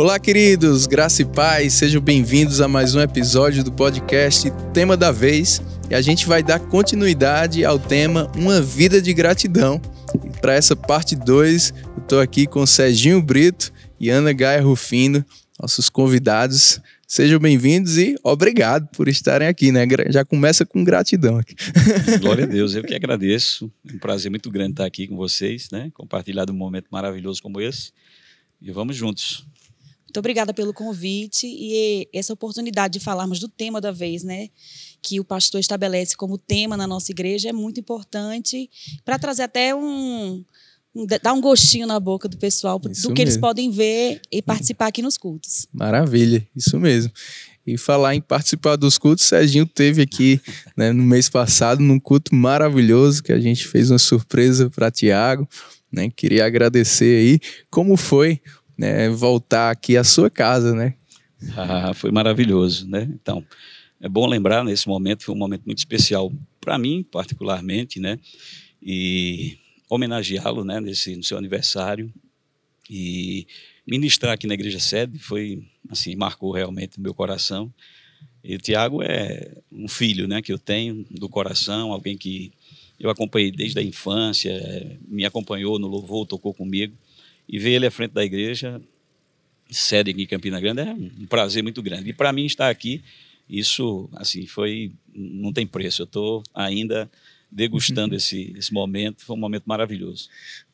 Olá, queridos, graça e paz, sejam bem-vindos a mais um episódio do podcast Tema da Vez. E a gente vai dar continuidade ao tema Uma Vida de Gratidão. E para essa parte 2, eu estou aqui com Serginho Brito e Ana Gaia Rufino, nossos convidados. Sejam bem-vindos e obrigado por estarem aqui, né? Já começa com gratidão aqui. Glória a Deus, eu que agradeço. É um prazer muito grande estar aqui com vocês, né? Compartilhar um momento maravilhoso como esse. E vamos juntos. Muito obrigada pelo convite e essa oportunidade de falarmos do tema da vez, né? Que o pastor estabelece como tema na nossa igreja é muito importante para trazer até dar um gostinho na boca do pessoal do que eles podem ver e participar aqui nos cultos. Maravilha, isso mesmo. E falar em participar dos cultos, Serginho teve aqui, né, no mês passado, num culto maravilhoso que a gente fez uma surpresa para Tiago, né? Queria agradecer aí. Como foi, né, voltar aqui à sua casa, né? Foi maravilhoso, né? Então, é bom lembrar, nesse momento, foi um momento muito especial para mim, particularmente, né? E homenageá-lo, né, no seu aniversário. E ministrar aqui na Igreja Sede foi, assim, marcou realmente o meu coração. E o Tiago é um filho, né, que eu tenho do coração, alguém que eu acompanhei desde a infância, me acompanhou no louvor, tocou comigo. E ver ele à frente da igreja, sede aqui em Campina Grande, é um prazer muito grande. E para mim estar aqui, isso assim, não tem preço. Eu estou ainda degustando esse momento, foi um momento maravilhoso.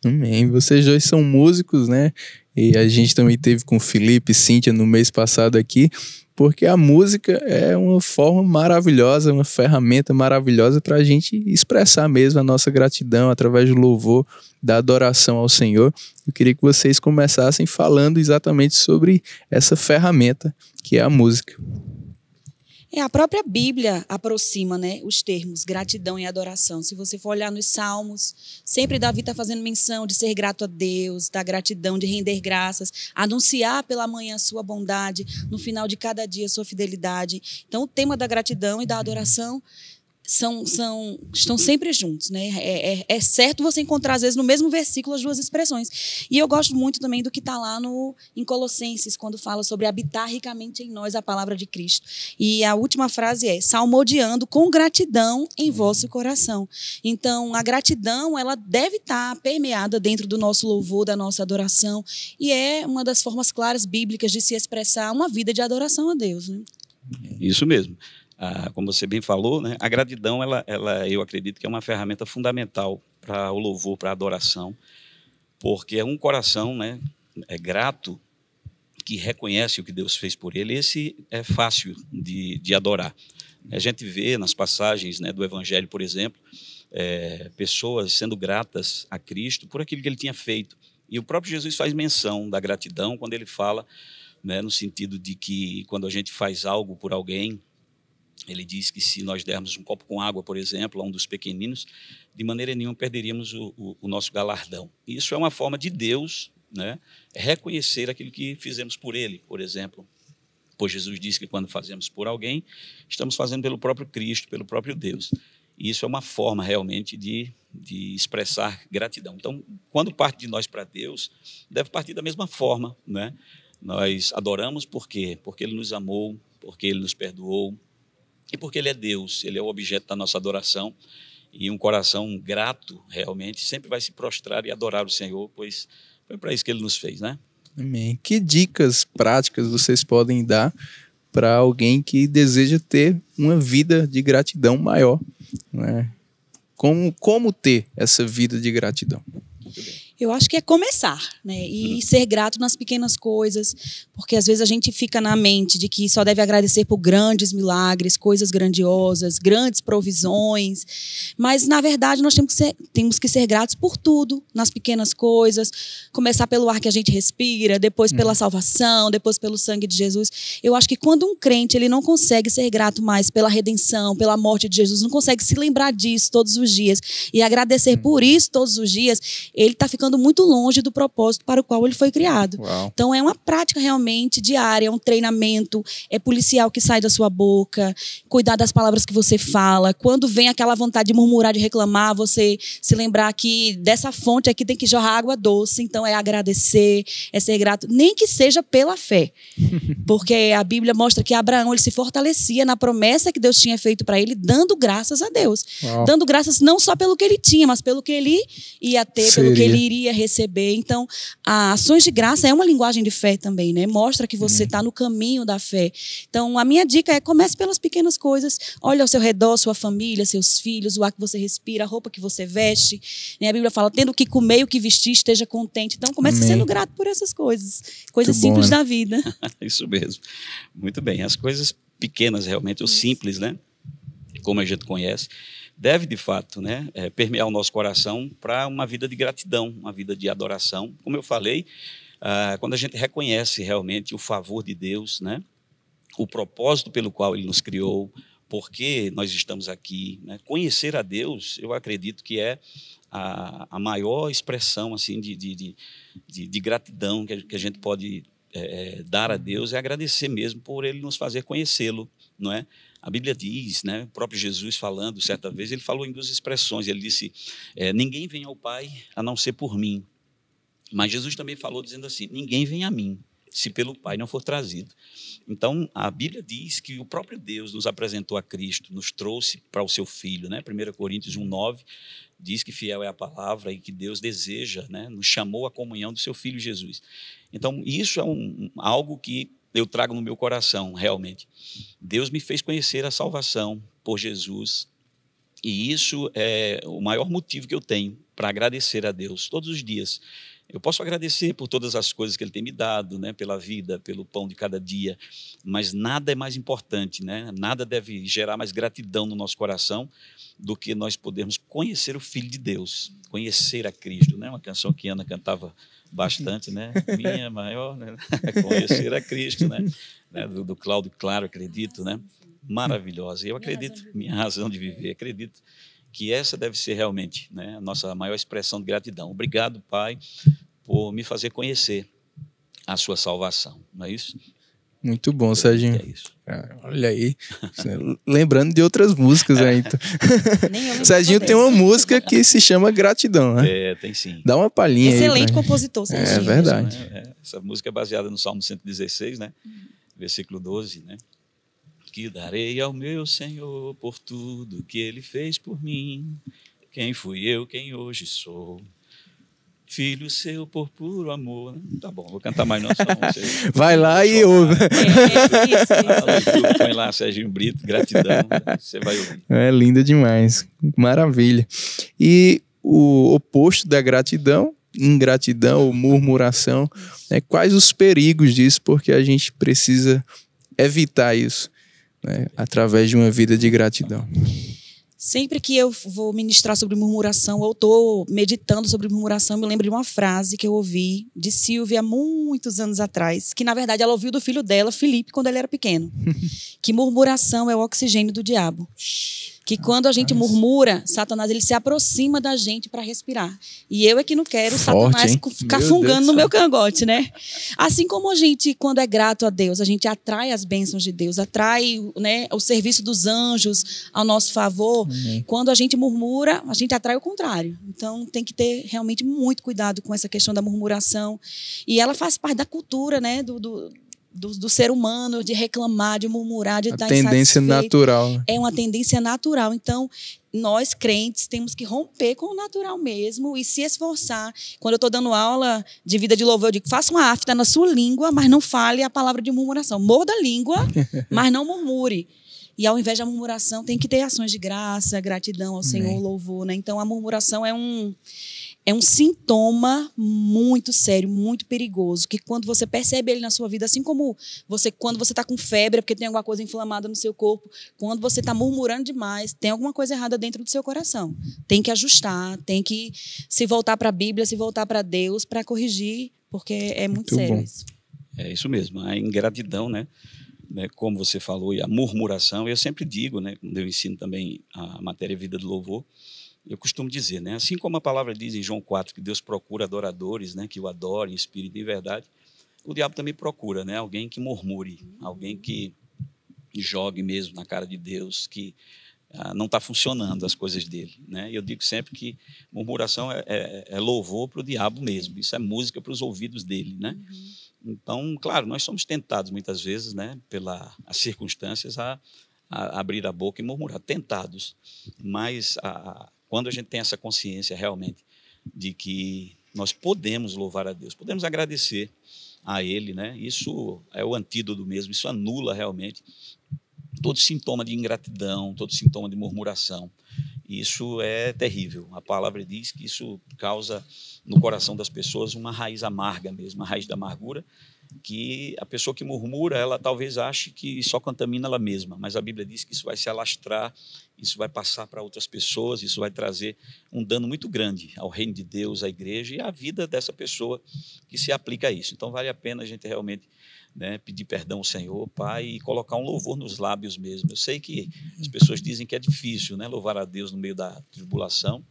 Amém. Vocês dois são músicos, né? E a gente também teve com o Felipe e Cíntia no mês passado aqui, porque a música é uma forma maravilhosa, uma ferramenta maravilhosa para a gente expressar mesmo a nossa gratidão através do louvor, da adoração ao Senhor. Eu queria que vocês começassem falando exatamente sobre essa ferramenta que é a música. A própria Bíblia aproxima, né, os termos gratidão e adoração. Se você for olhar nos Salmos, sempre Davi está fazendo menção de ser grato a Deus, da gratidão, de render graças, anunciar pela manhã a sua bondade, no final de cada dia a sua fidelidade. Então, o tema da gratidão e da adoração estão sempre juntos, né? É certo você encontrar, às vezes, no mesmo versículo as duas expressões. E eu gosto muito também do que está lá em Colossenses, quando fala sobre habitar ricamente em nós a palavra de Cristo. E a última frase é, salmodiando com gratidão em vosso coração. Então, a gratidão, ela deve estar permeada dentro do nosso louvor, da nossa adoração, e é uma das formas claras bíblicas de se expressar uma vida de adoração a Deus, né? Isso mesmo. Como você bem falou, né, a gratidão, eu acredito que é uma ferramenta fundamental para o louvor, para a adoração, porque é um coração, né, grato, que reconhece o que Deus fez por ele. Esse é fácil de adorar. A gente vê nas passagens, né, do Evangelho, por exemplo, pessoas sendo gratas a Cristo por aquilo que ele tinha feito. E o próprio Jesus faz menção da gratidão quando ele fala, né, no sentido de que quando a gente faz algo por alguém, ele diz que se nós dermos um copo com água, por exemplo, a um dos pequeninos, de maneira nenhuma perderíamos o nosso galardão. Isso é uma forma de Deus, né, reconhecer aquilo que fizemos por ele, por exemplo. Pois Jesus disse que quando fazemos por alguém, estamos fazendo pelo próprio Cristo, pelo próprio Deus. E isso é uma forma realmente de expressar gratidão. Então, quando parte de nós para Deus, deve partir da mesma forma, né? Nós adoramos por quê? Porque Ele nos amou, porque Ele nos perdoou, e porque Ele é Deus, Ele é o objeto da nossa adoração. E um coração grato, realmente, sempre vai se prostrar e adorar o Senhor, pois foi para isso que Ele nos fez, né? Amém. Que dicas práticas vocês podem dar para alguém que deseja ter uma vida de gratidão maior, né? Como ter essa vida de gratidão? Muito bem. Eu acho que é começar, né? E ser grato nas pequenas coisas, porque às vezes a gente fica na mente de que só deve agradecer por grandes milagres, coisas grandiosas, grandes provisões, mas na verdade nós temos que ser gratos por tudo, nas pequenas coisas, começar pelo ar que a gente respira, depois pela salvação, depois pelo sangue de Jesus. Eu acho que quando um crente ele não consegue ser grato mais pela redenção, pela morte de Jesus, não consegue se lembrar disso todos os dias e agradecer por isso todos os dias, ele está ficando ficando muito longe do propósito para o qual ele foi criado. Uau. Então, é uma prática realmente diária, é um treinamento, é policial que sai da sua boca, cuidar das palavras que você fala. Quando vem aquela vontade de murmurar, de reclamar, você se lembrar que dessa fonte aqui tem que jorrar água doce. Então, é agradecer, é ser grato, nem que seja pela fé. Porque a Bíblia mostra que Abraão ele se fortalecia na promessa que Deus tinha feito para ele, dando graças a Deus. Uau. Dando graças não só pelo que ele tinha, mas pelo que ele ia ter, pelo que ele iria receber. Então, a ações de graça é uma linguagem de fé também, né? Mostra que você está no caminho da fé. Então, a minha dica é comece pelas pequenas coisas. Olha ao seu redor, sua família, seus filhos, o ar que você respira, a roupa que você veste. Né? A Bíblia fala, tendo o que comer e o que vestir, esteja contente. Então, comece Amém. sendo grato por essas coisas. Coisas Muito bom, simples né? da vida. Isso mesmo. Muito bem. As coisas pequenas, realmente, o simples, né? Como a gente conhece, deve, de fato, né, permear o nosso coração para uma vida de gratidão, uma vida de adoração. Como eu falei, quando a gente reconhece realmente o favor de Deus, né, o propósito pelo qual Ele nos criou, por que nós estamos aqui, né, conhecer a Deus, eu acredito que é a maior expressão assim, de gratidão que a gente pode dar a Deus, é agradecer mesmo por Ele nos fazer conhecê-lo, não é? A Bíblia diz, né, o próprio Jesus falando, certa vez, ele falou em duas expressões. Ele disse, ninguém vem ao Pai a não ser por mim. Mas Jesus também falou dizendo assim, ninguém vem a mim se pelo Pai não for trazido. Então, a Bíblia diz que o próprio Deus nos apresentou a Cristo, nos trouxe para o seu Filho. Né? 1 Coríntios 1,9 diz que fiel é a palavra e que Deus deseja, né, nos chamou à comunhão do seu Filho Jesus. Então, isso é algo que eu trago no meu coração, realmente. Deus me fez conhecer a salvação por Jesus, e isso é o maior motivo que eu tenho para agradecer a Deus todos os dias. Eu posso agradecer por todas as coisas que Ele tem me dado, né, pela vida, pelo pão de cada dia, mas nada é mais importante, né? Nada deve gerar mais gratidão no nosso coração do que nós podermos conhecer o Filho de Deus, conhecer a Cristo, né? Uma canção que Ana cantava bastante, né? Minha maior, né? Conhecer a Cristo, né? Do Cláudio Claro, acredito, né? Maravilhosa. Eu acredito, minha razão de viver, acredito que essa deve ser realmente, né, a nossa maior expressão de gratidão. Obrigado, Pai, por me fazer conhecer a sua salvação, não é isso? Muito bom, Serginho. É isso. Olha aí. Lembrando de outras músicas aí. Então. Nem eu me Serginho tem uma música que se chama Gratidão, né? Tem sim. Dá uma palhinha aí. Excelente compositor, Serginho. É verdade. Essa música é baseada no Salmo 116, né? Versículo 12, né? Que darei ao meu Senhor por tudo que Ele fez por mim. Quem fui eu, quem hoje sou. Filho seu por puro amor. Tá bom, vou cantar mais não. Vai lá e ouve. Isso. Põe lá Serginho Brito, gratidão. Você vai ouvir. É linda demais. Maravilha. E o oposto da gratidão, ingratidão ou murmuração, né? Quais os perigos disso? Porque a gente precisa evitar isso, né? Através de uma vida de gratidão. Sempre que eu vou ministrar sobre murmuração, ou estou meditando sobre murmuração, me lembro de uma frase que eu ouvi de Silvia há muitos anos atrás, que na verdade ela ouviu do filho dela, Felipe, quando ele era pequeno. Que murmuração é o oxigênio do diabo. Que quando a gente murmura, Satanás ele se aproxima da gente para respirar. E eu é que não quero Satanás ficar fungando no meu cangote, né? Assim como a gente, quando é grato a Deus, a gente atrai as bênçãos de Deus, atrai, né, o serviço dos anjos ao nosso favor. Quando a gente murmura, a gente atrai o contrário. Então tem que ter realmente muito cuidado com essa questão da murmuração. E ela faz parte da cultura, né, do ser humano, de reclamar, de murmurar, de estar insatisfeito. Tendência natural. É uma tendência natural. Então, nós crentes temos que romper com o natural mesmo e se esforçar. Quando eu estou dando aula de vida de louvor, eu digo, faça uma afta na sua língua, mas não fale a palavra de murmuração. Morda a língua, mas não murmure. E ao invés da murmuração, tem que ter ações de graça, gratidão ao Senhor, louvor, né? Então, a murmuração é um sintoma muito sério, muito perigoso, que quando você percebe ele na sua vida, assim como quando você está com febre, porque tem alguma coisa inflamada no seu corpo, quando você está murmurando demais, tem alguma coisa errada dentro do seu coração. Tem que ajustar, tem que se voltar para a Bíblia, se voltar para Deus para corrigir, porque é muito sério isso. É isso mesmo, a ingratidão, né? Como você falou, e a murmuração, eu sempre digo, né, quando eu ensino também a matéria Vida do Louvor, Eu costumo dizer, né? Assim como a palavra diz em João 4, que Deus procura adoradores, né? Que o adorem em espírito e em verdade, o diabo também procura, né? Alguém que murmure, alguém que jogue mesmo na cara de Deus, que não está funcionando as coisas dele, né? Eu digo sempre que murmuração é louvor para o diabo mesmo, isso é música para os ouvidos dele, né? Então, claro, nós somos tentados muitas vezes, né? Pelas circunstâncias a abrir a boca e murmurar, tentados, mas quando a gente tem essa consciência realmente de que nós podemos louvar a Deus, podemos agradecer a Ele, né? Isso é o antídoto mesmo, isso anula realmente todo sintoma de ingratidão, todo sintoma de murmuração. Isso é terrível. A palavra diz que isso causa no coração das pessoas uma raiz amarga mesmo, uma raiz da amargura, que a pessoa que murmura, ela talvez ache que só contamina ela mesma, mas a Bíblia diz que isso vai se alastrar, isso vai passar para outras pessoas, isso vai trazer um dano muito grande ao reino de Deus, à igreja e à vida dessa pessoa que se aplica a isso. Então vale a pena a gente realmente, né, pedir perdão ao Senhor, Pai, e colocar um louvor nos lábios mesmo. Eu sei que as pessoas dizem que é difícil, né, louvar a Deus no meio da tribulação,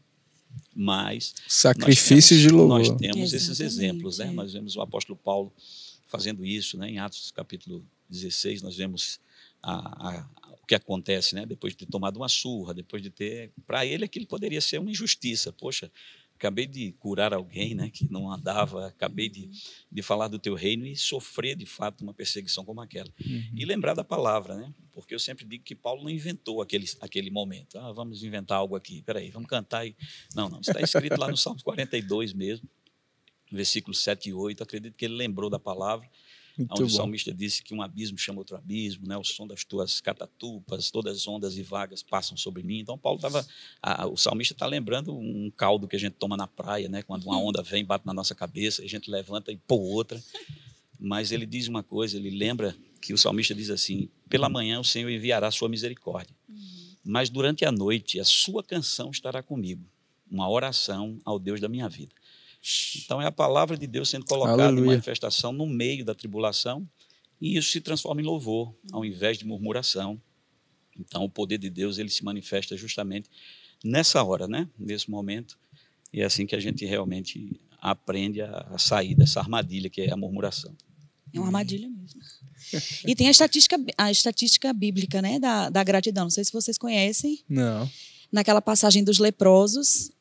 mas sacrifício de louvor. Nós temos esses exemplos, né? Nós vemos o apóstolo Paulo fazendo isso, né? Em Atos capítulo 16, nós vemos o que acontece, né? Depois de ter tomado uma surra, depois de ter... Para ele, aquilo poderia ser uma injustiça. Poxa, acabei de curar alguém, né, que não andava, acabei de falar do teu reino e sofrer, de fato, uma perseguição como aquela. E lembrar da palavra, né? Porque eu sempre digo que Paulo não inventou aquele momento. Vamos inventar algo aqui, peraí, vamos cantar. Não, isso está escrito lá no Salmo 42 mesmo, versículos 7 e 8. Acredito que ele lembrou da palavra, onde o salmista disse que um abismo chama outro abismo, né? O som das tuas catatupas, todas as ondas e vagas passam sobre mim. Então, o salmista está lembrando um caldo que a gente toma na praia, né? Quando uma onda vem, bate na nossa cabeça, a gente levanta e pô outra. Mas ele diz uma coisa, ele lembra que o salmista diz assim: pela manhã o Senhor enviará a sua misericórdia, mas durante a noite a sua canção estará comigo, uma oração ao Deus da minha vida. Então é a palavra de Deus sendo colocada em manifestação no meio da tribulação, e isso se transforma em louvor, ao invés de murmuração. Então o poder de Deus, ele se manifesta justamente nessa hora, né? Nesse momento, e é assim que a gente realmente aprende a sair dessa armadilha que é a murmuração. É uma armadilha mesmo. E tem a estatística bíblica, né, da gratidão. Não sei se vocês conhecem. Não. Naquela passagem dos leprosos,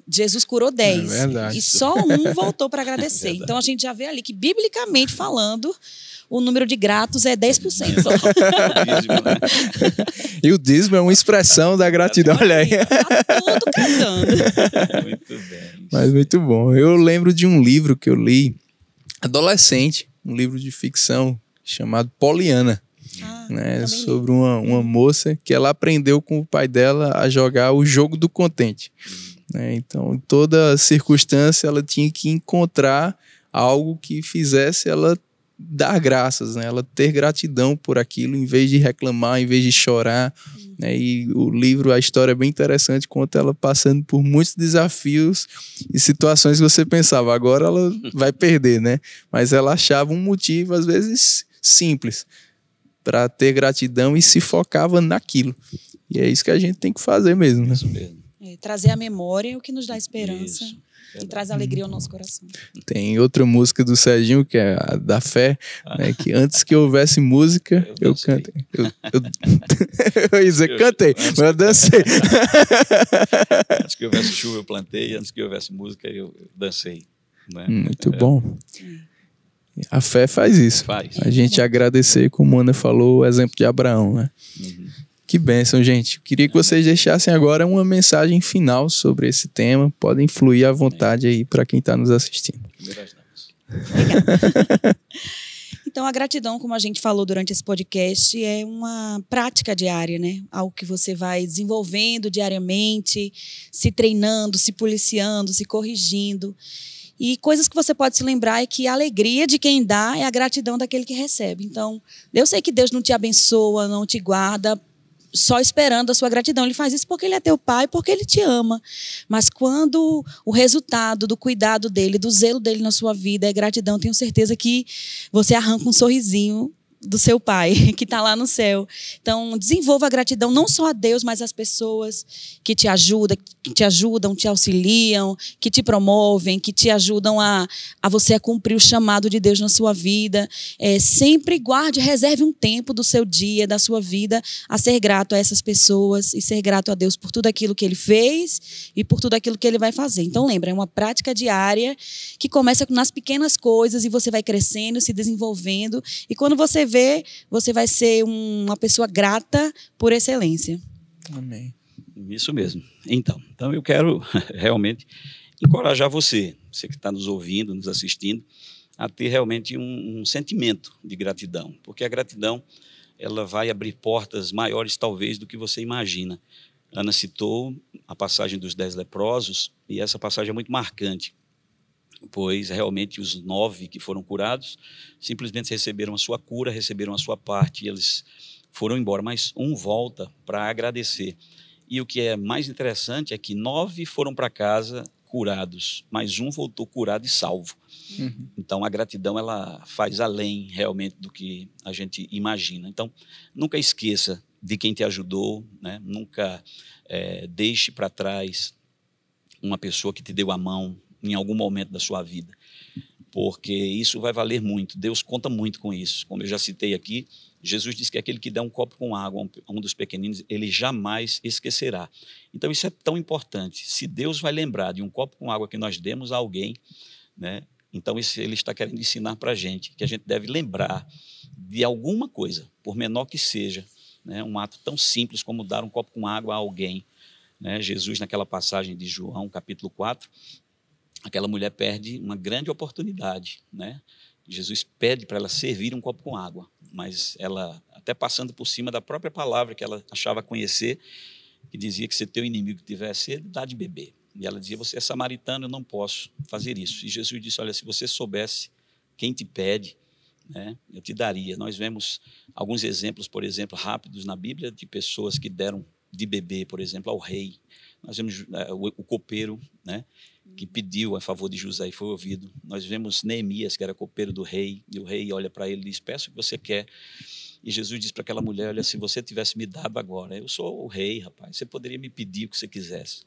Jesus curou 10. É verdade. E só um voltou para agradecer. Então a gente já vê ali que, biblicamente falando, o número de gratos é 10% só. E o dízimo é uma expressão da gratidão. Olha aí. Tá tudo casando. Muito bem. Mas muito bom. Eu lembro de um livro que eu li adolescente, um livro de ficção chamado Poliana. Né, sobre uma moça que ela aprendeu com o pai dela a jogar o jogo do contente. Né, então, em toda circunstância, ela tinha que encontrar algo que fizesse ela dar graças, né, ela ter gratidão por aquilo, em vez de reclamar, em vez de chorar. Né, e o livro, a história é bem interessante, conta ela passando por muitos desafios e situações que você pensava, agora ela vai perder, né? Mas ela achava um motivo, às vezes, simples, para ter gratidão e se focava naquilo. E é isso que a gente tem que fazer mesmo, né? Isso mesmo. Trazer a memória é o que nos dá esperança. Isso. E traz alegria ao nosso coração. Tem outra música do Serginho, que é a da fé, né, que antes que houvesse música, eu cantei. Eu ia dizer, cantei, mas eu dancei. Antes que houvesse chuva, eu plantei. Antes que houvesse música, eu dancei. Né? Muito bom. A fé faz isso. A gente agradecer, como a Ana falou, o exemplo de Abraão, né? Que bênção, gente. Eu queria que vocês deixassem agora uma mensagem final sobre esse tema. Podem fluir à vontade aí para quem está nos assistindo. Então, a gratidão, como a gente falou durante esse podcast, é uma prática diária, né? Algo que você vai desenvolvendo diariamente, se treinando, se policiando, se corrigindo. E coisas que você pode se lembrar é que a alegria de quem dá é a gratidão daquele que recebe. Então, eu sei que Deus não te abençoa, não te guarda só esperando a sua gratidão. Ele faz isso porque ele é teu pai, porque ele te ama. Mas quando o resultado do cuidado dele, do zelo dele na sua vida é gratidão, tenho certeza que você arranca um sorrisinho do seu pai, que está lá no céu. Então, desenvolva a gratidão não só a Deus, mas às pessoas que te ajudam, te auxiliam, que te promovem, que te ajudam a você a cumprir o chamado de Deus na sua vida. Sempre guarde, reserve um tempo do seu dia, da sua vida, a ser grato a essas pessoas e ser grato a Deus por tudo aquilo que Ele fez e por tudo aquilo que Ele vai fazer. Então, lembra, é uma prática diária que começa nas pequenas coisas e você vai crescendo, se desenvolvendo. E quando você vê, você vai ser uma pessoa grata por excelência. Amém. Isso mesmo. Então eu quero realmente encorajar você que está nos ouvindo, nos assistindo, a ter realmente um sentimento de gratidão, porque a gratidão ela vai abrir portas maiores talvez do que você imagina. Ana citou a passagem dos 10 leprosos e essa passagem é muito marcante, pois realmente os 9 que foram curados simplesmente receberam a sua cura, receberam a sua parte e eles foram embora, mas um volta para agradecer. E o que é mais interessante é que 9 foram para casa curados, mas um voltou curado e salvo. Uhum. Então a gratidão ela faz além realmente do que a gente imagina. Então nunca esqueça de quem te ajudou, né? Nunca deixe para trás uma pessoa que te deu a mão em algum momento da sua vida, porque isso vai valer muito. Deus conta muito com isso. Como eu já citei aqui, Jesus disse que aquele que dá um copo com água a um dos pequeninos, ele jamais esquecerá. Então isso é tão importante. Se Deus vai lembrar de um copo com água que nós demos a alguém, né? Então isso ele está querendo ensinar para a gente, que a gente deve lembrar de alguma coisa, por menor que seja, né? Um ato tão simples como dar um copo com água a alguém, né? Jesus, naquela passagem de João, capítulo 4, aquela mulher perde uma grande oportunidade, né? Jesus pede para ela servir um copo com água, mas ela, até passando por cima da própria palavra que ela achava conhecer, que dizia que se teu inimigo tiver sede, dá de beber. E ela dizia, você é samaritano, eu não posso fazer isso. E Jesus disse, olha, se você soubesse quem te pede, né, eu te daria. Nós vemos alguns exemplos, por exemplo, rápidos na Bíblia, de pessoas que deram de beber, por exemplo, ao rei. Nós vemos o copeiro, né, que pediu a favor de José e foi ouvido. Nós vemos Neemias, que era copeiro do rei, e o rei olha para ele e diz, peça o que você quer. E Jesus diz para aquela mulher, olha, se você tivesse me dado agora, eu sou o rei, rapaz, você poderia me pedir o que você quisesse.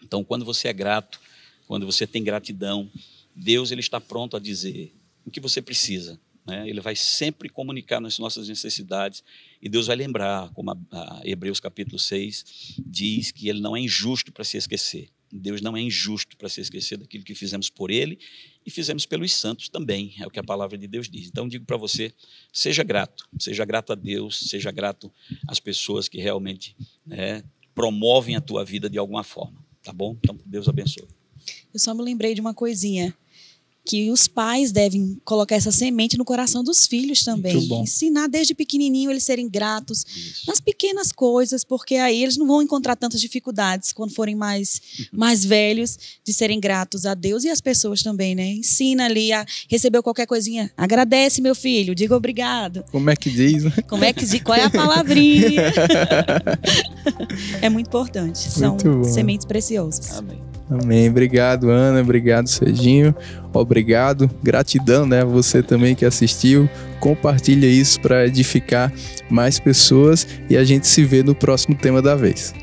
Então, quando você é grato, quando você tem gratidão, Deus ele está pronto a dizer o que você precisa, né? Ele vai sempre comunicar nas nossas necessidades e Deus vai lembrar, como a Hebreus capítulo 6 diz, que ele não é injusto para se esquecer. Deus não é injusto para se esquecer daquilo que fizemos por Ele e fizemos pelos santos também, é o que a palavra de Deus diz. Então, digo para você, seja grato a Deus, seja grato às pessoas que realmente, né, promovem a tua vida de alguma forma, tá bom? Então, Deus abençoe. Eu só me lembrei de uma coisinha, que os pais devem colocar essa semente no coração dos filhos também. Ensinar desde pequenininho eles serem gratos nas pequenas coisas, porque aí eles não vão encontrar tantas dificuldades quando forem mais velhos, de serem gratos a Deus e às pessoas também, né? Ensina ali a receber qualquer coisinha. Agradece, meu filho, diga obrigado. Como é que diz? Como é que diz? Qual é a palavrinha? É muito importante. São sementes preciosas. Amém. Amém. Obrigado, Ana. Obrigado, Serginho. Obrigado. Gratidão, né? Você também que assistiu. Compartilha isso para edificar mais pessoas e a gente se vê no próximo tema da vez.